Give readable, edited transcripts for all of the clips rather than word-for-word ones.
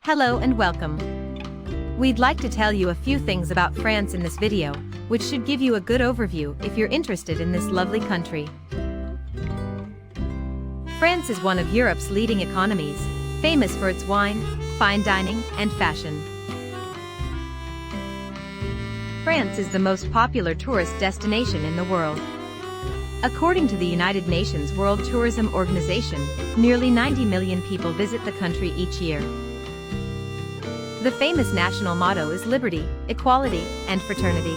Hello and welcome. We'd like to tell you a few things about France in this video, which should give you a good overview if you're interested in this lovely country. France is one of Europe's leading economies, famous for its wine, fine dining, and fashion. France is the most popular tourist destination in the world. According to the United Nations World Tourism Organization, nearly 90 million people visit the country each year. The famous national motto is liberty, equality, and fraternity.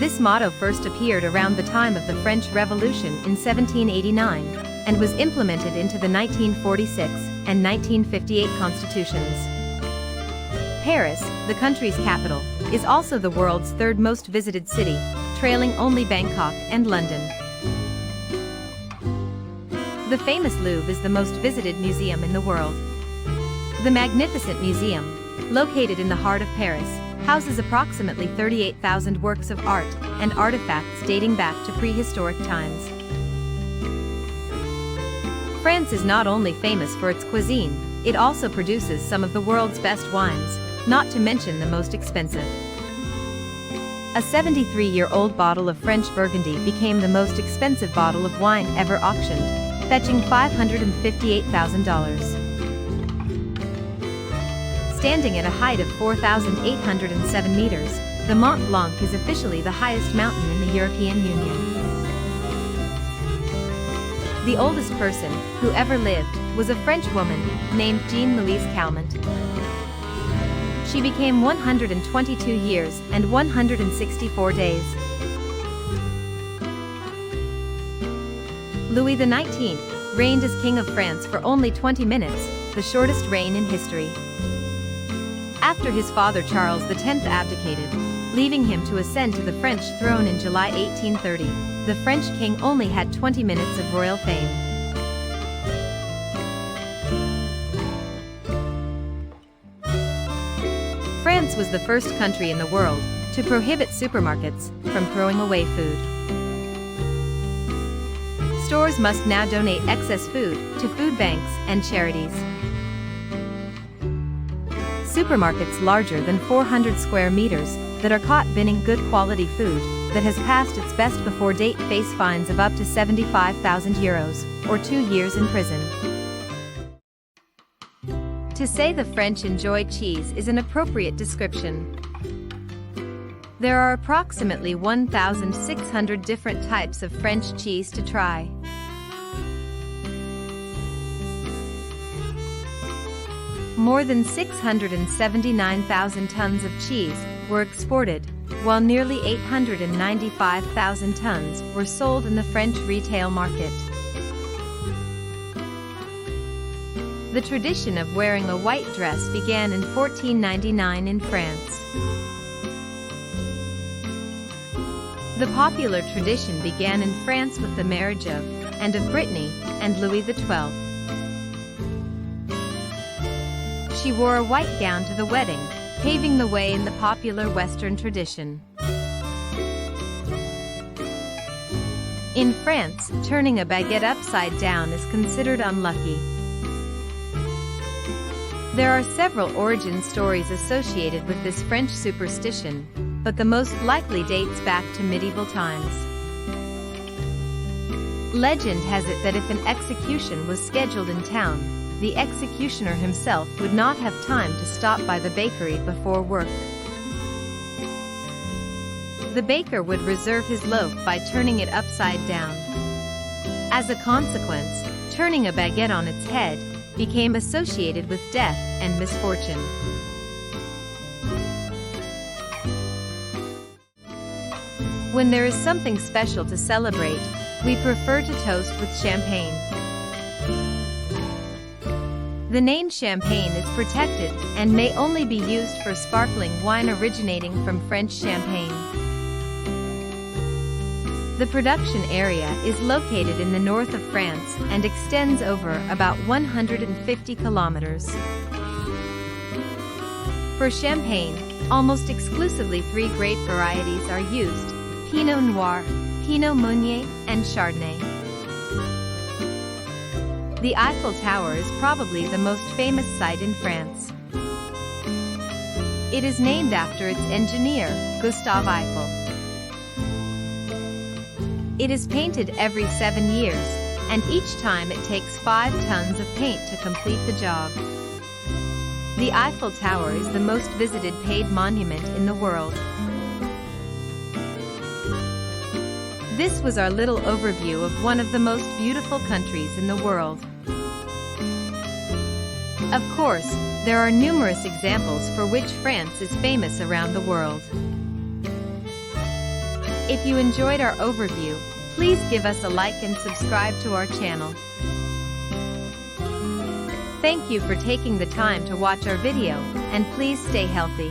This motto first appeared around the time of the French Revolution in 1789 and was implemented into the 1946 and 1958 constitutions. Paris, the country's capital, is also the world's third most visited city, trailing only Bangkok and London. The famous Louvre is the most visited museum in the world. The Magnificent Museum, located in the heart of Paris, houses approximately 38,000 works of art and artifacts dating back to prehistoric times. France is not only famous for its cuisine, it also produces some of the world's best wines, not to mention the most expensive. A 73-year-old bottle of French Burgundy became the most expensive bottle of wine ever auctioned, fetching $558,000. Standing at a height of 4,807 meters, the Mont Blanc is officially the highest mountain in the European Union. The oldest person who ever lived was a French woman named Jean-Louise Calment. She became 122 years and 164 days. Louis XIX reigned as King of France for only 20 minutes, the shortest reign in history. After his father Charles X abdicated, leaving him to ascend to the French throne in July 1830, the French king only had 20 minutes of royal fame. France was the first country in the world to prohibit supermarkets from throwing away food. Stores must now donate excess food to food banks and charities. Supermarkets larger than 400 square meters that are caught binning good quality food that has passed its best before date face fines of up to 75,000 euros or 2 years in prison. To say the French enjoy cheese is an appropriate description. There are approximately 1,600 different types of French cheese to try. More than 679,000 tons of cheese were exported, while nearly 895,000 tons were sold in the French retail market. The tradition of wearing a white dress began in 1499 in France. The popular tradition began in France with the marriage of Anne of Brittany and Louis XII. She wore a white gown to the wedding, paving the way in the popular Western tradition. In France, turning a baguette upside down is considered unlucky. There are several origin stories associated with this French superstition, but the most likely dates back to medieval times. Legend has it that if an execution was scheduled in town, the executioner himself would not have time to stop by the bakery before work. The baker would reserve his loaf by turning it upside down. As a consequence, turning a baguette on its head became associated with death and misfortune. When there is something special to celebrate, we prefer to toast with champagne. The name champagne is protected and may only be used for sparkling wine originating from French champagne. The production area is located in the north of France and extends over about 150 kilometers. For champagne, almost exclusively 3 grape varieties are used: Pinot Noir, Pinot Meunier, and Chardonnay. The Eiffel Tower is probably the most famous sight in France. It is named after its engineer, Gustave Eiffel. It is painted every 7 years, and each time it takes 5 tons of paint to complete the job. The Eiffel Tower is the most visited paved monument in the world. This was our little overview of one of the most beautiful countries in the world. Of course, there are numerous examples for which France is famous around the world. If you enjoyed our overview, please give us a like and subscribe to our channel. Thank you for taking the time to watch our video, and please stay healthy.